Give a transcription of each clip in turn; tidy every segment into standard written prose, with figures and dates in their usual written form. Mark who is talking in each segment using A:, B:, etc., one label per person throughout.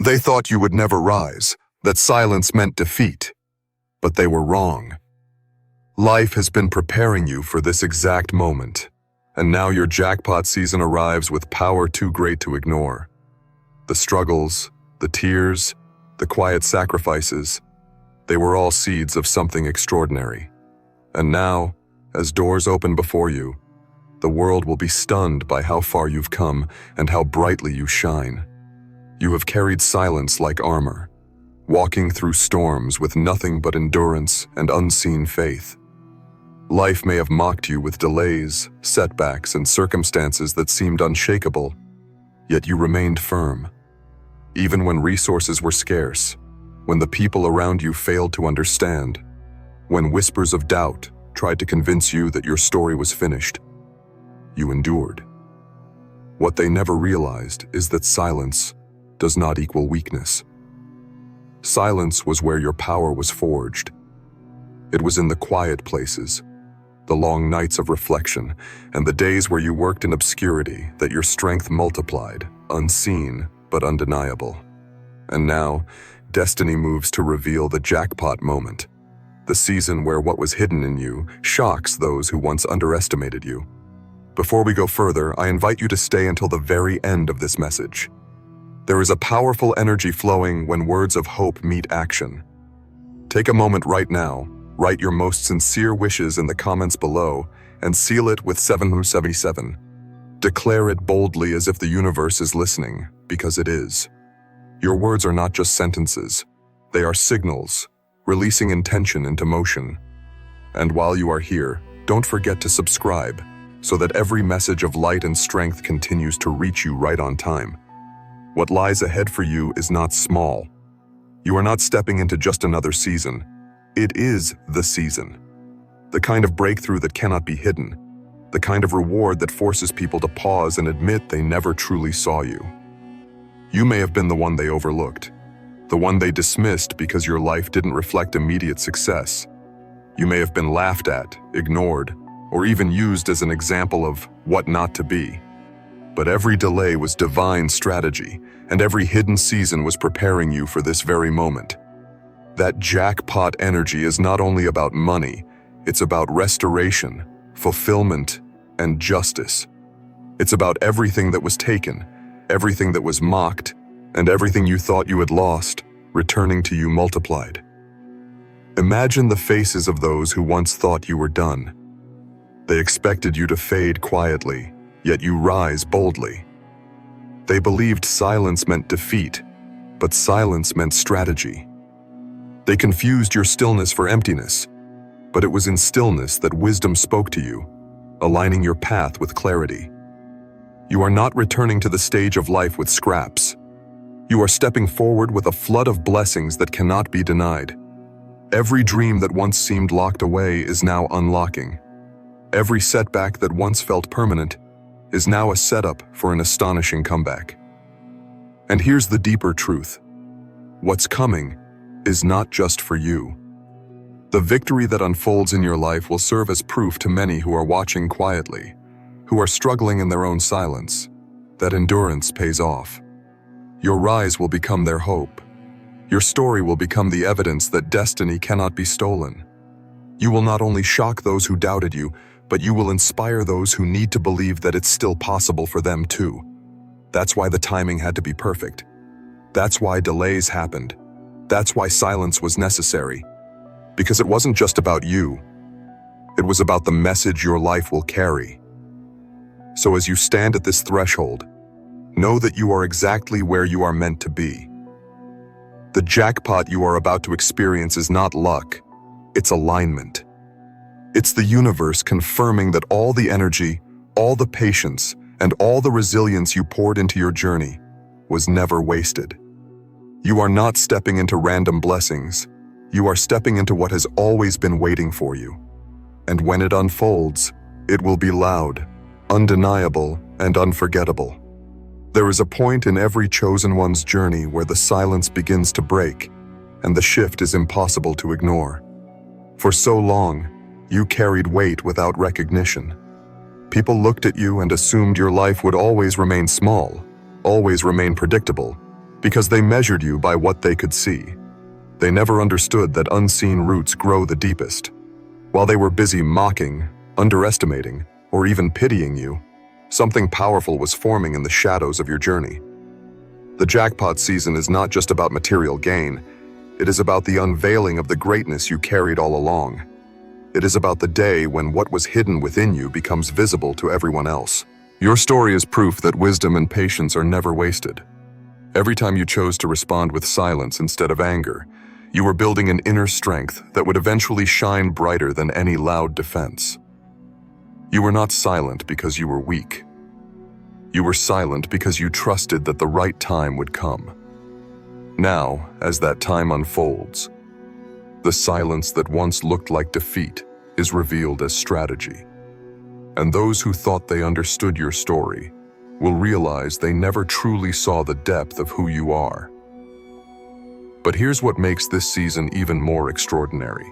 A: They thought you would never rise, that silence meant defeat. But they were wrong. Life has been preparing you for this exact moment, and now your jackpot season arrives with power too great to ignore. The struggles, the tears, the quiet sacrifices, they were all seeds of something extraordinary. And now, as doors open before you, the world will be stunned by how far you've come and how brightly you shine. You have carried silence like armor, walking through storms with nothing but endurance and unseen faith. Life may have mocked you with delays, setbacks, and circumstances that seemed unshakable, yet you remained firm. Even when resources were scarce, when the people around you failed to understand, when whispers of doubt tried to convince you that your story was finished, you endured. What they never realized is that silence does not equal weakness. Silence was where your power was forged. It was in the quiet places, the long nights of reflection, and the days where you worked in obscurity that your strength multiplied, unseen but undeniable. And now, destiny moves to reveal the jackpot moment, the season where what was hidden in you shocks those who once underestimated you. Before we go further, I invite you to stay until the very end of this message. There is a powerful energy flowing when words of hope meet action. Take a moment right now, write your most sincere wishes in the comments below, and seal it with 777. Declare it boldly as if the universe is listening, because it is. Your words are not just sentences. They are signals, releasing intention into motion. And while you are here, don't forget to subscribe, so that every message of light and strength continues to reach you right on time. What lies ahead for you is not small. You are not stepping into just another season. It is the season. The kind of breakthrough that cannot be hidden. The kind of reward that forces people to pause and admit they never truly saw you. You may have been the one they overlooked, the one they dismissed because your life didn't reflect immediate success. You may have been laughed at, ignored, or even used as an example of what not to be. But every delay was divine strategy, and every hidden season was preparing you for this very moment. That jackpot energy is not only about money, it's about restoration, fulfillment, and justice. It's about everything that was taken, everything that was mocked, and everything you thought you had lost, returning to you multiplied. Imagine the faces of those who once thought you were done. They expected you to fade quietly, yet you rise boldly. They believed silence meant defeat, but silence meant strategy. They confused your stillness for emptiness, but it was in stillness that wisdom spoke to you, aligning your path with clarity. You are not returning to the stage of life with scraps. You are stepping forward with a flood of blessings that cannot be denied. Every dream that once seemed locked away is now unlocking. Every setback that once felt permanent is now a setup for an astonishing comeback. And here's the deeper truth. What's coming is not just for you. The victory that unfolds in your life will serve as proof to many who are watching quietly, who are struggling in their own silence, that endurance pays off. Your rise will become their hope. Your story will become the evidence that destiny cannot be stolen. You will not only shock those who doubted you, but you will inspire those who need to believe that it's still possible for them too. That's why the timing had to be perfect. That's why delays happened. That's why silence was necessary. Because it wasn't just about you. It was about the message your life will carry. So as you stand at this threshold, know that you are exactly where you are meant to be. The jackpot you are about to experience is not luck, it's alignment. It's the universe confirming that all the energy, all the patience, and all the resilience you poured into your journey was never wasted. You are not stepping into random blessings. You are stepping into what has always been waiting for you. And when it unfolds, it will be loud, undeniable, and unforgettable. There is a point in every chosen one's journey where the silence begins to break, and the shift is impossible to ignore. For so long, you carried weight without recognition. People looked at you and assumed your life would always remain small, always remain predictable, because they measured you by what they could see. They never understood that unseen roots grow the deepest. While they were busy mocking, underestimating, or even pitying you, something powerful was forming in the shadows of your journey. The jackpot season is not just about material gain. It is about the unveiling of the greatness you carried all along. It is about the day when what was hidden within you becomes visible to everyone else. Your story is proof that wisdom and patience are never wasted. Every time you chose to respond with silence instead of anger, you were building an inner strength that would eventually shine brighter than any loud defense. You were not silent because you were weak. You were silent because you trusted that the right time would come. Now, as that time unfolds, the silence that once looked like defeat is revealed as strategy. And those who thought they understood your story will realize they never truly saw the depth of who you are. But here's what makes this season even more extraordinary.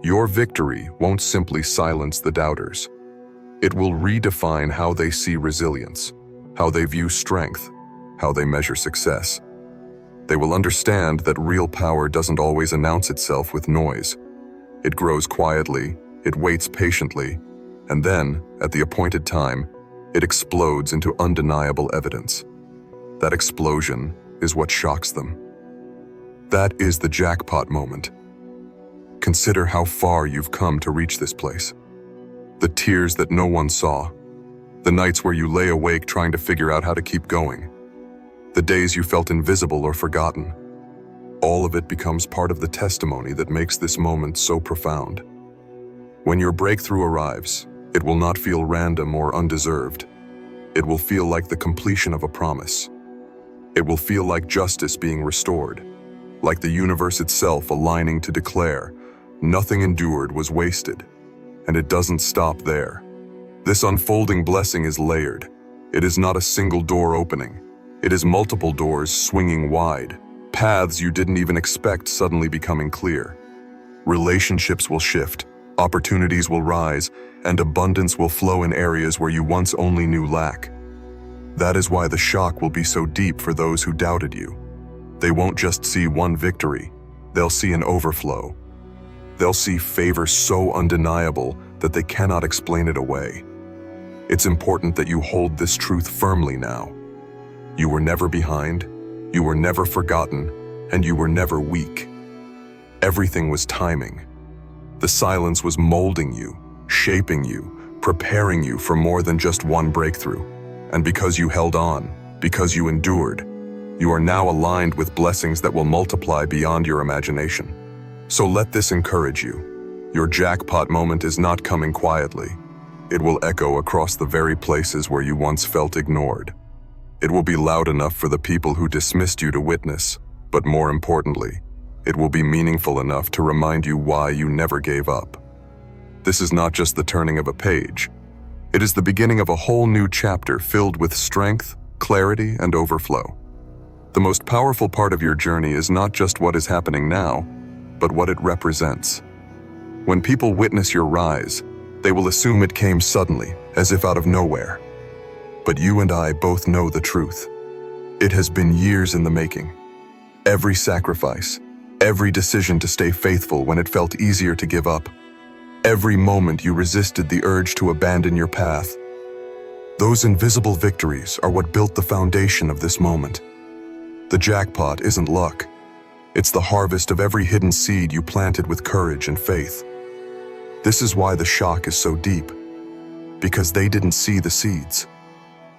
A: Your victory won't simply silence the doubters. It will redefine how they see resilience, how they view strength, how they measure success. They will understand that real power doesn't always announce itself with noise. It grows quietly, it waits patiently, and then, at the appointed time, it explodes into undeniable evidence. That explosion is what shocks them. That is the jackpot moment. Consider how far you've come to reach this place. The tears that no one saw, the nights where you lay awake trying to figure out how to keep going, the days you felt invisible or forgotten. All of it becomes part of the testimony that makes this moment so profound. When your breakthrough arrives, it will not feel random or undeserved. It will feel like the completion of a promise. It will feel like justice being restored, like the universe itself aligning to declare, nothing endured was wasted. And it doesn't stop there. This unfolding blessing is layered. It is not a single door opening. It is multiple doors swinging wide, paths you didn't even expect suddenly becoming clear. Relationships will shift, opportunities will rise, and abundance will flow in areas where you once only knew lack. That is why the shock will be so deep for those who doubted you. They won't just see one victory, they'll see an overflow. They'll see favor so undeniable that they cannot explain it away. It's important that you hold this truth firmly now. You were never behind, you were never forgotten, and you were never weak. Everything was timing. The silence was molding you, shaping you, preparing you for more than just one breakthrough. And because you held on, because you endured, you are now aligned with blessings that will multiply beyond your imagination. So let this encourage you. Your jackpot moment is not coming quietly. It will echo across the very places where you once felt ignored. It will be loud enough for the people who dismissed you to witness, but more importantly, it will be meaningful enough to remind you why you never gave up. This is not just the turning of a page. It is the beginning of a whole new chapter filled with strength, clarity, and overflow. The most powerful part of your journey is not just what is happening now, but what it represents. When people witness your rise, they will assume it came suddenly, as if out of nowhere. But you and I both know the truth. It has been years in the making. Every sacrifice, every decision to stay faithful when it felt easier to give up, every moment you resisted the urge to abandon your path. Those invisible victories are what built the foundation of this moment. The jackpot isn't luck. It's the harvest of every hidden seed you planted with courage and faith. This is why the shock is so deep. Because they didn't see the seeds.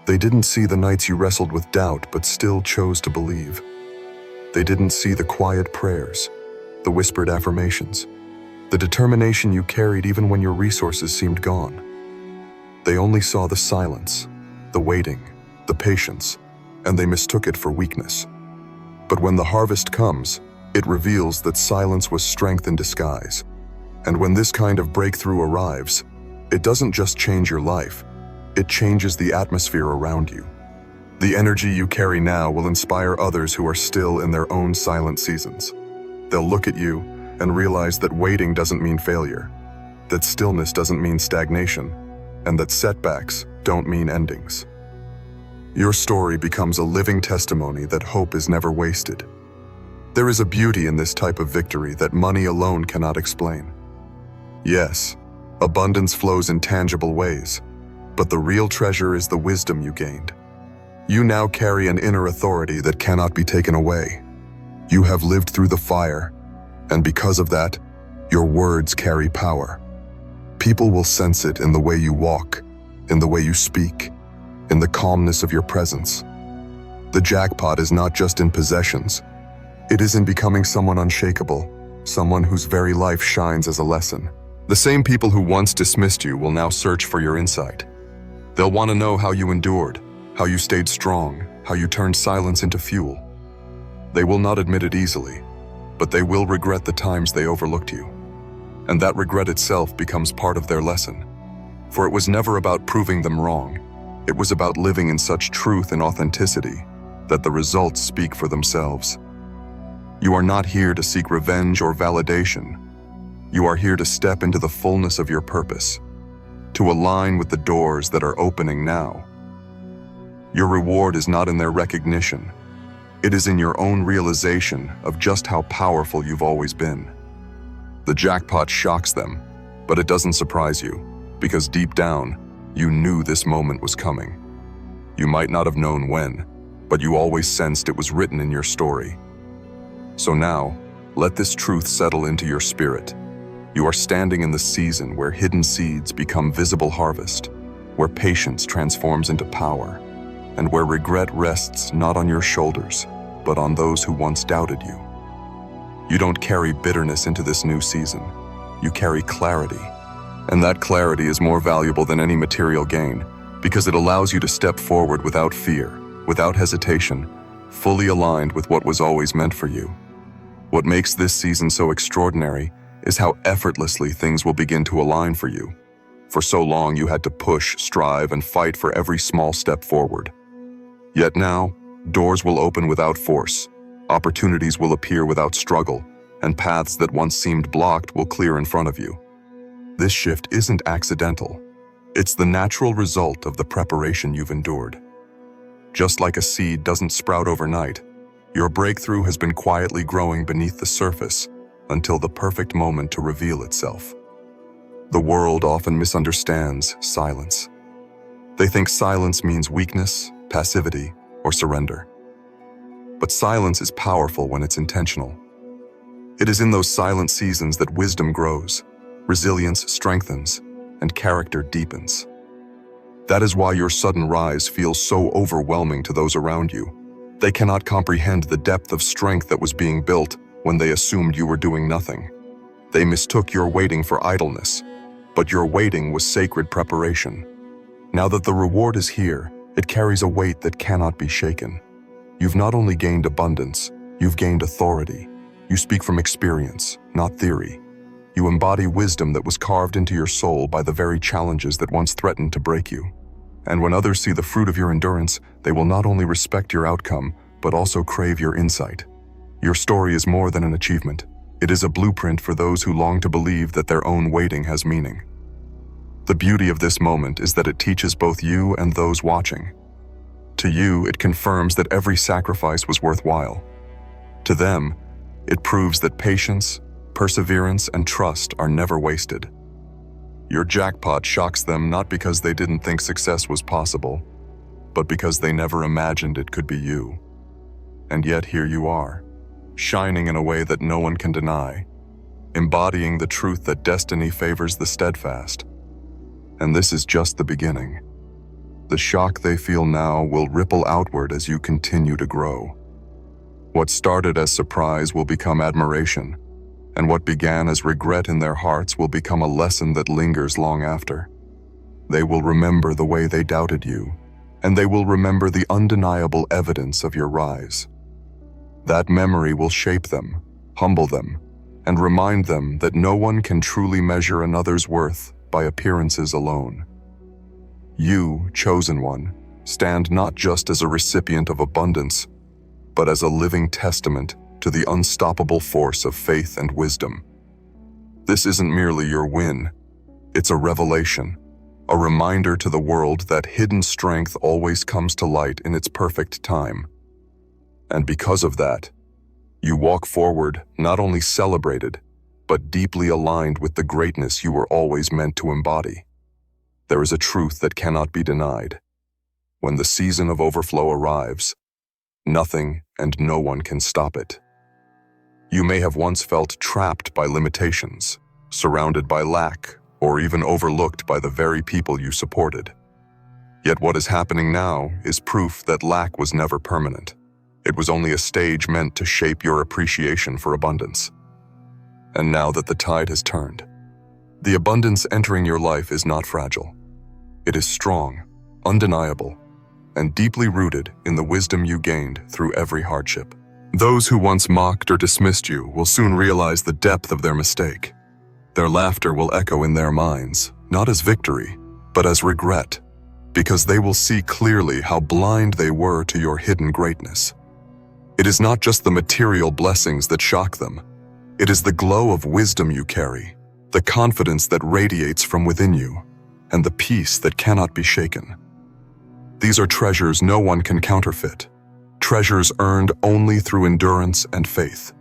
A: They didn't see the nights you wrestled with doubt but still chose to believe. They didn't see the quiet prayers, the whispered affirmations, the determination you carried even when your resources seemed gone. They only saw the silence, the waiting, the patience, and they mistook it for weakness. But when the harvest comes, it reveals that silence was strength in disguise. And when this kind of breakthrough arrives, it doesn't just change your life, it changes the atmosphere around you. The energy you carry now will inspire others who are still in their own silent seasons. They'll look at you and realize that waiting doesn't mean failure, that stillness doesn't mean stagnation, and that setbacks don't mean endings. Your story becomes a living testimony that hope is never wasted. There is a beauty in this type of victory that money alone cannot explain. Yes, abundance flows in tangible ways, but the real treasure is the wisdom you gained. You now carry an inner authority that cannot be taken away. You have lived through the fire, and because of that, your words carry power. People will sense it in the way you walk, in the way you speak, in the calmness of your presence. The jackpot is not just in possessions. It is in becoming someone unshakable, someone whose very life shines as a lesson. The same people who once dismissed you will now search for your insight. They'll want to know how you endured, how you stayed strong, how you turned silence into fuel. They will not admit it easily, but they will regret the times they overlooked you. And that regret itself becomes part of their lesson. For it was never about proving them wrong. It was about living in such truth and authenticity that the results speak for themselves. You are not here to seek revenge or validation. You are here to step into the fullness of your purpose, to align with the doors that are opening now. Your reward is not in their recognition. It is in your own realization of just how powerful you've always been. The jackpot shocks them, but it doesn't surprise you, because deep down, you knew this moment was coming. You might not have known when, but you always sensed it was written in your story. So now, let this truth settle into your spirit. You are standing in the season where hidden seeds become visible harvest, where patience transforms into power, and where regret rests not on your shoulders, but on those who once doubted you. You don't carry bitterness into this new season. You carry clarity, and that clarity is more valuable than any material gain, because it allows you to step forward without fear, without hesitation, fully aligned with what was always meant for you. What makes this season so extraordinary is how effortlessly things will begin to align for you. For so long you had to push, strive, and fight for every small step forward. Yet now, doors will open without force, opportunities will appear without struggle, and paths that once seemed blocked will clear in front of you. This shift isn't accidental. It's the natural result of the preparation you've endured. Just like a seed doesn't sprout overnight, your breakthrough has been quietly growing beneath the surface until the perfect moment to reveal itself. The world often misunderstands silence. They think silence means weakness, passivity, or surrender. But silence is powerful when it's intentional. It is in those silent seasons that wisdom grows, resilience strengthens, and character deepens. That is why your sudden rise feels so overwhelming to those around you. They cannot comprehend the depth of strength that was being built when they assumed you were doing nothing. They mistook your waiting for idleness, but your waiting was sacred preparation. Now that the reward is here, it carries a weight that cannot be shaken. You've not only gained abundance, you've gained authority. You speak from experience, not theory. You embody wisdom that was carved into your soul by the very challenges that once threatened to break you. And when others see the fruit of your endurance, they will not only respect your outcome, but also crave your insight. Your story is more than an achievement. It is a blueprint for those who long to believe that their own waiting has meaning. The beauty of this moment is that it teaches both you and those watching. To you, it confirms that every sacrifice was worthwhile. To them, it proves that patience, perseverance, and trust are never wasted. Your jackpot shocks them not because they didn't think success was possible, but because they never imagined it could be you. And yet here you are, shining in a way that no one can deny, embodying the truth that destiny favors the steadfast. And this is just the beginning. The shock they feel now will ripple outward as you continue to grow. What started as surprise will become admiration, and what began as regret in their hearts will become a lesson that lingers long after. They will remember the way they doubted you, and they will remember the undeniable evidence of your rise. That memory will shape them, humble them, and remind them that no one can truly measure another's worth by appearances alone. You, chosen one, stand not just as a recipient of abundance, but as a living testament to the unstoppable force of faith and wisdom. This isn't merely your win, it's a revelation, a reminder to the world that hidden strength always comes to light in its perfect time. And because of that, you walk forward not only celebrated, but deeply aligned with the greatness you were always meant to embody. There is a truth that cannot be denied. When the season of overflow arrives, nothing and no one can stop it. You may have once felt trapped by limitations, surrounded by lack, or even overlooked by the very people you supported. Yet what is happening now is proof that lack was never permanent. It was only a stage meant to shape your appreciation for abundance. And now that the tide has turned, the abundance entering your life is not fragile. It is strong, undeniable, and deeply rooted in the wisdom you gained through every hardship. Those who once mocked or dismissed you will soon realize the depth of their mistake. Their laughter will echo in their minds, not as victory, but as regret, because they will see clearly how blind they were to your hidden greatness. It is not just the material blessings that shock them. It is the glow of wisdom you carry, the confidence that radiates from within you, and the peace that cannot be shaken. These are treasures no one can counterfeit, treasures earned only through endurance and faith.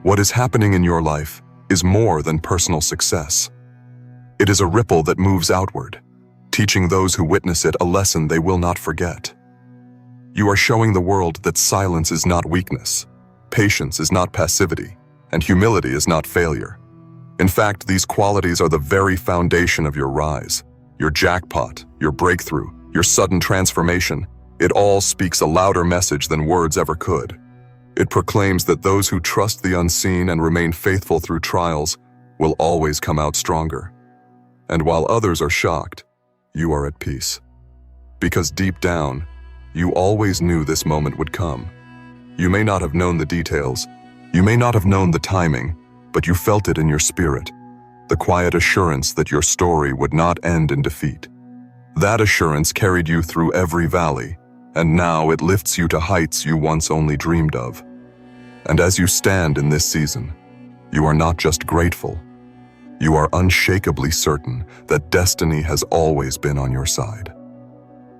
A: What is happening in your life is more than personal success. It is a ripple that moves outward, teaching those who witness it a lesson they will not forget. You are showing the world that silence is not weakness, patience is not passivity, and humility is not failure. In fact, these qualities are the very foundation of your rise, your jackpot, your breakthrough, your sudden transformation. It all speaks a louder message than words ever could. It proclaims that those who trust the unseen and remain faithful through trials will always come out stronger. And while others are shocked, you are at peace. Because deep down, you always knew this moment would come. You may not have known the details, you may not have known the timing, but you felt it in your spirit, the quiet assurance that your story would not end in defeat. That assurance carried you through every valley, and now it lifts you to heights you once only dreamed of. And as you stand in this season, you are not just grateful, you are unshakably certain that destiny has always been on your side.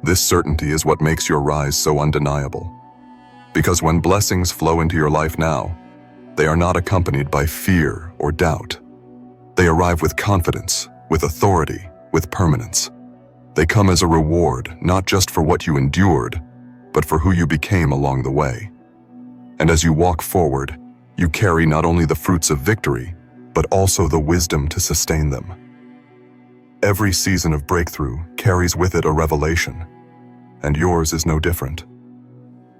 A: This certainty is what makes your rise so undeniable. Because when blessings flow into your life now, they are not accompanied by fear or doubt. They arrive with confidence, with authority, with permanence. They come as a reward, not just for what you endured, but for who you became along the way. And as you walk forward, you carry not only the fruits of victory, but also the wisdom to sustain them. Every season of breakthrough carries with it a revelation, and yours is no different.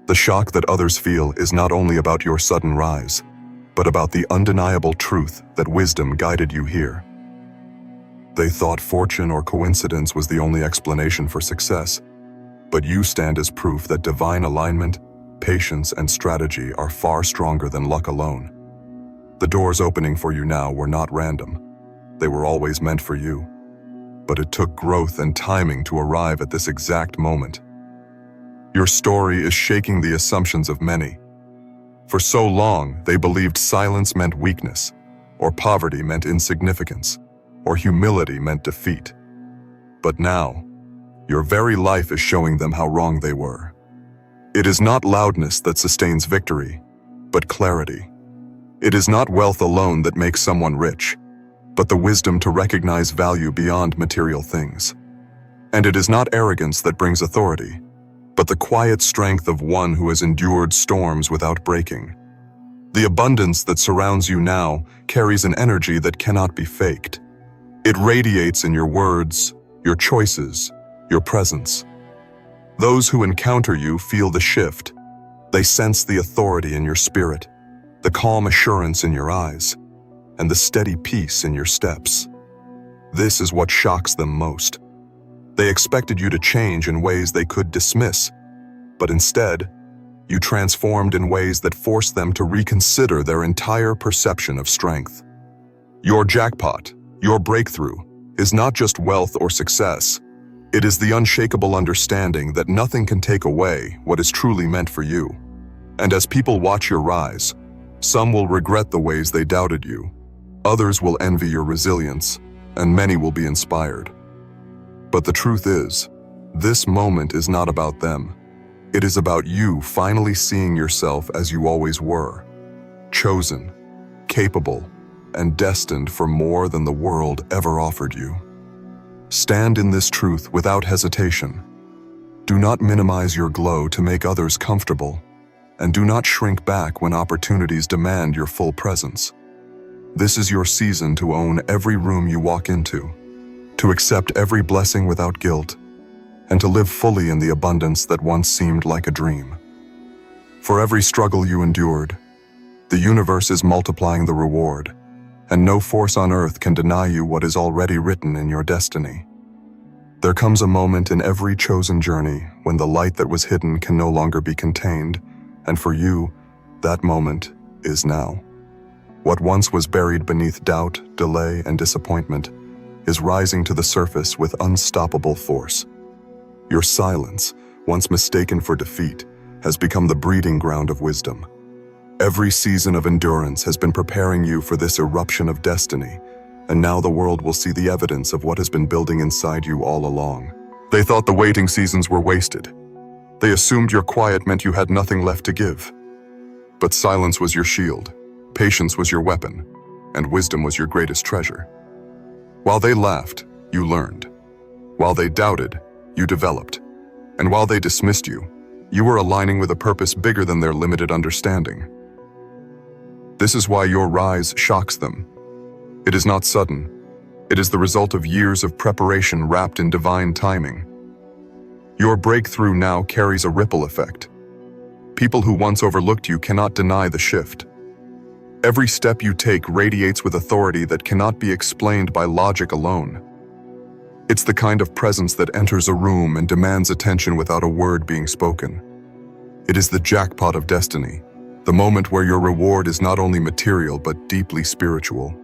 A: The shock that others feel is not only about your sudden rise, but about the undeniable truth that wisdom guided you here. They thought fortune or coincidence was the only explanation for success, but you stand as proof that divine alignment, patience, and strategy are far stronger than luck alone. The doors opening for you now were not random. They were always meant for you. But it took growth and timing to arrive at this exact moment. Your story is shaking the assumptions of many. For so long, they believed silence meant weakness, or poverty meant insignificance, or humility meant defeat. But now, your very life is showing them how wrong they were. It is not loudness that sustains victory, but clarity. It is not wealth alone that makes someone rich, but the wisdom to recognize value beyond material things. And it is not arrogance that brings authority, but the quiet strength of one who has endured storms without breaking. The abundance that surrounds you now carries an energy that cannot be faked. It radiates in your words, your choices, your presence. Those who encounter you feel the shift. They sense the authority in your spirit, the calm assurance in your eyes, and the steady peace in your steps. This is what shocks them most. They expected you to change in ways they could dismiss, but instead, you transformed in ways that forced them to reconsider their entire perception of strength. Your jackpot, your breakthrough, is not just wealth or success. It is the unshakable understanding that nothing can take away what is truly meant for you. And as people watch your rise, some will regret the ways they doubted you, others will envy your resilience, and many will be inspired. But the truth is, this moment is not about them. It is about you finally seeing yourself as you always were. Chosen, capable, and destined for more than the world ever offered you. Stand in this truth without hesitation. Do not minimize your glow to make others comfortable, and do not shrink back when opportunities demand your full presence. This is your season to own every room you walk into, to accept every blessing without guilt, and to live fully in the abundance that once seemed like a dream. For every struggle you endured, the universe is multiplying the reward, and no force on earth can deny you what is already written in your destiny. There comes a moment in every chosen journey when the light that was hidden can no longer be contained, and for you, that moment is now. What once was buried beneath doubt, delay, and disappointment is rising to the surface with unstoppable force. Your silence, once mistaken for defeat, has become the breeding ground of wisdom. Every season of endurance has been preparing you for this eruption of destiny, and now the world will see the evidence of what has been building inside you all along. They thought the waiting seasons were wasted. They assumed your quiet meant you had nothing left to give. But silence was your shield, patience was your weapon, and wisdom was your greatest treasure. While they laughed, you learned. While they doubted, you developed. And while they dismissed you, you were aligning with a purpose bigger than their limited understanding. This is why your rise shocks them. It is not sudden. It is the result of years of preparation wrapped in divine timing. Your breakthrough now carries a ripple effect. People who once overlooked you cannot deny the shift. Every step you take radiates with authority that cannot be explained by logic alone. It's the kind of presence that enters a room and demands attention without a word being spoken. It is the jackpot of destiny, the moment where your reward is not only material but deeply spiritual.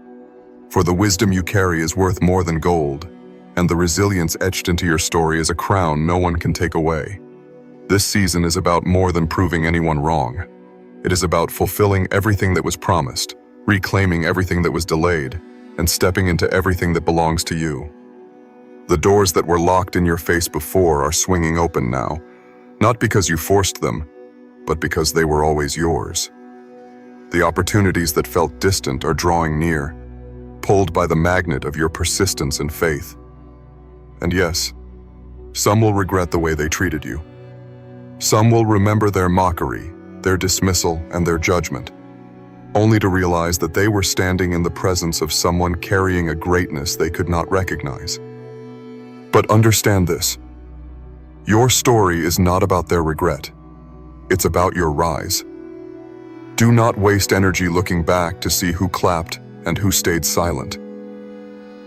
A: For the wisdom you carry is worth more than gold, and the resilience etched into your story is a crown no one can take away. This season is about more than proving anyone wrong. It is about fulfilling everything that was promised, reclaiming everything that was delayed, and stepping into everything that belongs to you. The doors that were locked in your face before are swinging open now, not because you forced them, but because they were always yours. The opportunities that felt distant are drawing near, pulled by the magnet of your persistence and faith. And yes, some will regret the way they treated you. Some will remember their mockery, their dismissal, and their judgment, only to realize that they were standing in the presence of someone carrying a greatness they could not recognize. But understand this: your story is not about their regret. It's about your rise. Do not waste energy looking back to see who clapped and who stayed silent.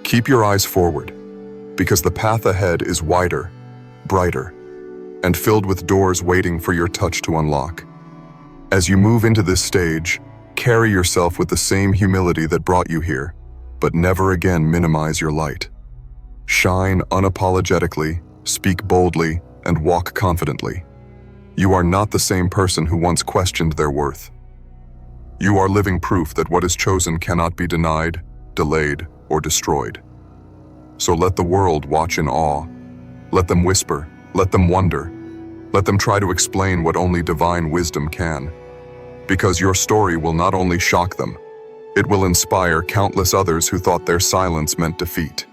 A: Keep your eyes forward, because the path ahead is wider, brighter, and filled with doors waiting for your touch to unlock. As you move into this stage, carry yourself with the same humility that brought you here, but never again minimize your light. Shine unapologetically, speak boldly, and walk confidently. You are not the same person who once questioned their worth. You are living proof that what is chosen cannot be denied, delayed, or destroyed. So let the world watch in awe. Let them whisper, let them wonder. Let them try to explain what only divine wisdom can. Because your story will not only shock them, it will inspire countless others who thought their silence meant defeat.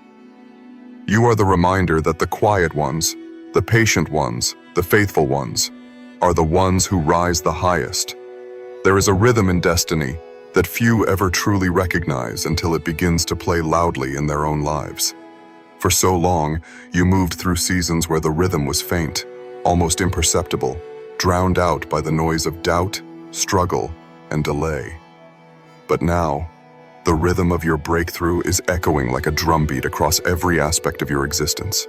A: You are the reminder that the quiet ones, the patient ones, the faithful ones, are the ones who rise the highest. There is a rhythm in destiny that few ever truly recognize until it begins to play loudly in their own lives. For so long, you moved through seasons where the rhythm was faint, almost imperceptible, drowned out by the noise of doubt, struggle, and delay. But now, the rhythm of your breakthrough is echoing like a drumbeat across every aspect of your existence.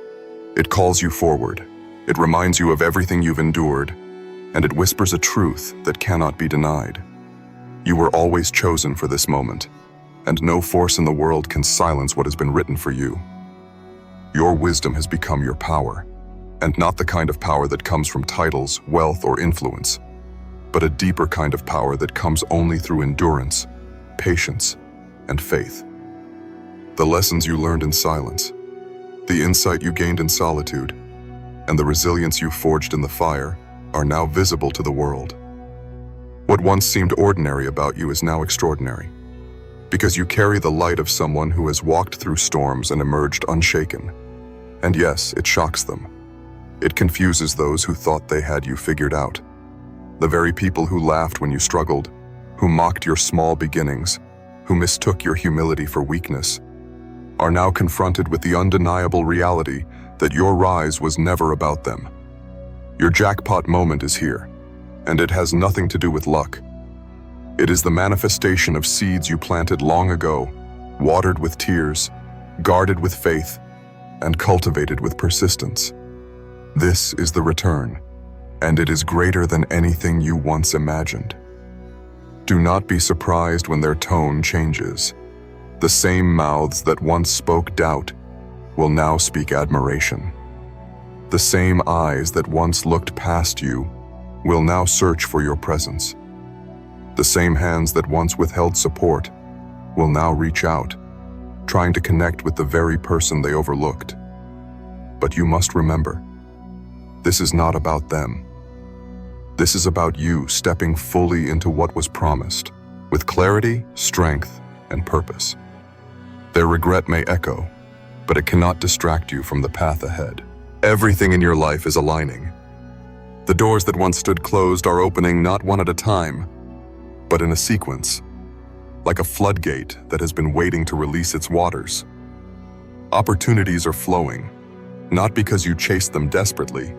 A: It calls you forward. It reminds you of everything you've endured, and it whispers a truth that cannot be denied. You were always chosen for this moment, and no force in the world can silence what has been written for you. Your wisdom has become your power, and not the kind of power that comes from titles, wealth, or influence, but a deeper kind of power that comes only through endurance, patience, and faith. The lessons you learned in silence, The insight you gained in solitude and the resilience you forged in the fire are now visible to the world. What once seemed ordinary about you is now extraordinary, because you carry the light of someone who has walked through storms and emerged unshaken. And yes, it shocks them. It confuses those who thought they had you figured out. The very people who laughed when you struggled, who mocked your small beginnings, who mistook your humility for weakness, are now confronted with the undeniable reality that your rise was never about them. Your jackpot moment is here, and it has nothing to do with luck. It is the manifestation of seeds you planted long ago, watered with tears, guarded with faith, and cultivated with persistence. This is the return, and it is greater than anything you once imagined. Do not be surprised when their tone changes. The same mouths that once spoke doubt will now speak admiration. The same eyes that once looked past you will now search for your presence. The same hands that once withheld support will now reach out, trying to connect with the very person they overlooked. But you must remember, this is not about them. This is about you stepping fully into what was promised, with clarity, strength, and purpose. Their regret may echo, but it cannot distract you from the path ahead. Everything in your life is aligning. The doors that once stood closed are opening not one at a time, but in a sequence, like a floodgate that has been waiting to release its waters. Opportunities are flowing, not because you chased them desperately,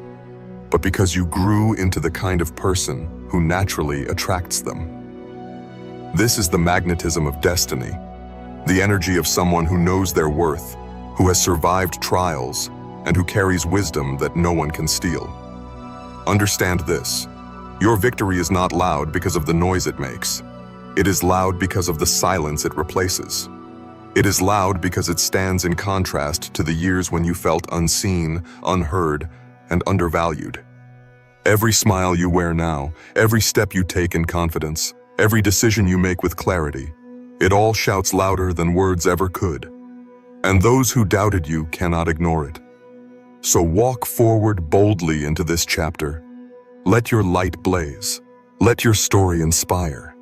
A: but because you grew into the kind of person who naturally attracts them. This is the magnetism of destiny, the energy of someone who knows their worth, who has survived trials, and who carries wisdom that no one can steal. Understand this: your victory is not loud because of the noise it makes. It is loud because of the silence it replaces. It is loud because it stands in contrast to the years when you felt unseen, unheard, and undervalued. Every smile you wear now, every step you take in confidence, every decision you make with clarity, it all shouts louder than words ever could. And those who doubted you cannot ignore it. So walk forward boldly into this chapter. Let your light blaze. Let your story inspire.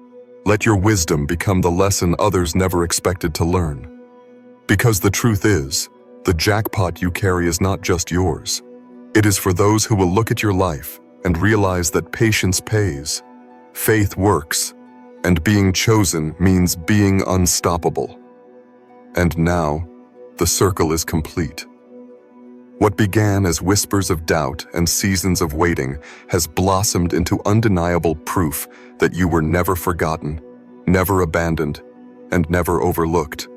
A: Let your wisdom become the lesson others never expected to learn. Because the truth is, the jackpot you carry is not just yours. It is for those who will look at your life and realize that patience pays, faith works, and being chosen means being unstoppable. And now, the circle is complete. What began as whispers of doubt and seasons of waiting has blossomed into undeniable proof that you were never forgotten, never abandoned, and never overlooked.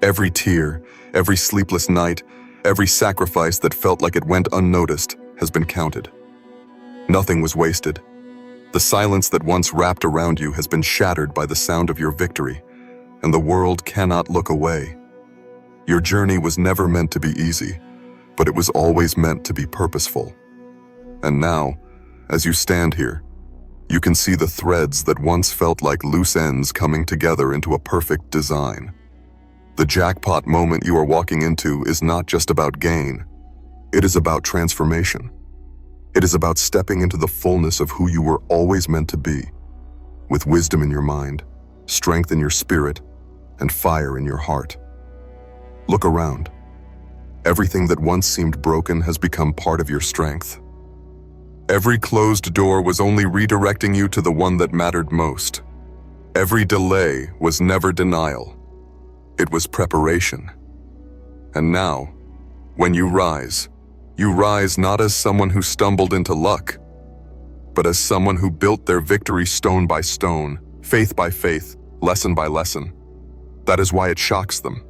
A: Every tear, every sleepless night, every sacrifice that felt like it went unnoticed has been counted. Nothing was wasted. The silence that once wrapped around you has been shattered by the sound of your victory, and the world cannot look away. Your journey was never meant to be easy, but it was always meant to be purposeful. And now, as you stand here, you can see the threads that once felt like loose ends coming together into a perfect design. The jackpot moment you are walking into is not just about gain. It is about transformation. It is about stepping into the fullness of who you were always meant to be, with wisdom in your mind, strength in your spirit, and fire in your heart. Look around. Everything that once seemed broken has become part of your strength. Every closed door was only redirecting you to the one that mattered most. Every delay was never denial. It was preparation. And now, when you rise not as someone who stumbled into luck, but as someone who built their victory stone by stone, faith by faith, lesson by lesson. That is why it shocks them.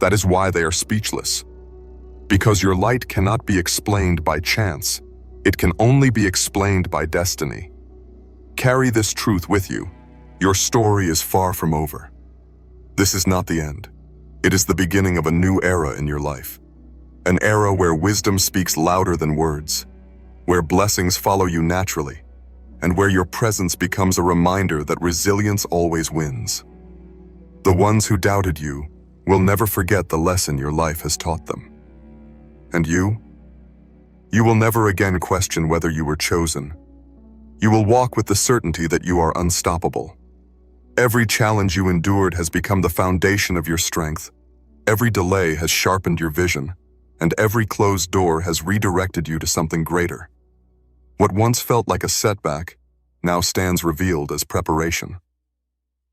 A: That is why they are speechless. Because your light cannot be explained by chance. It can only be explained by destiny. Carry this truth with you. Your story is far from over. This is not the end. It is the beginning of a new era in your life. An era where wisdom speaks louder than words, where blessings follow you naturally, and where your presence becomes a reminder that resilience always wins. The ones who doubted you will never forget the lesson your life has taught them. And you? You will never again question whether you were chosen. You will walk with the certainty that you are unstoppable. Every challenge you endured has become the foundation of your strength. Every delay has sharpened your vision, and every closed door has redirected you to something greater. What once felt like a setback now stands revealed as preparation.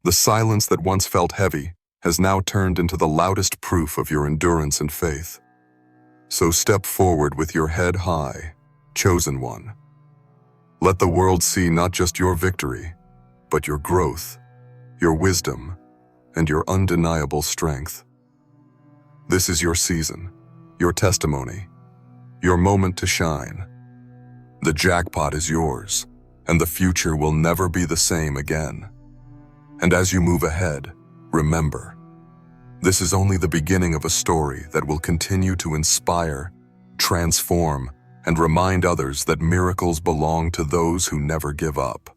A: The silence that once felt heavy has now turned into the loudest proof of your endurance and faith. So step forward with your head high, chosen one. Let the world see not just your victory, but your growth, your wisdom, and your undeniable strength. This is your season, your testimony, your moment to shine. The jackpot is yours, and the future will never be the same again. And as you move ahead, remember, this is only the beginning of a story that will continue to inspire, transform, and remind others that miracles belong to those who never give up.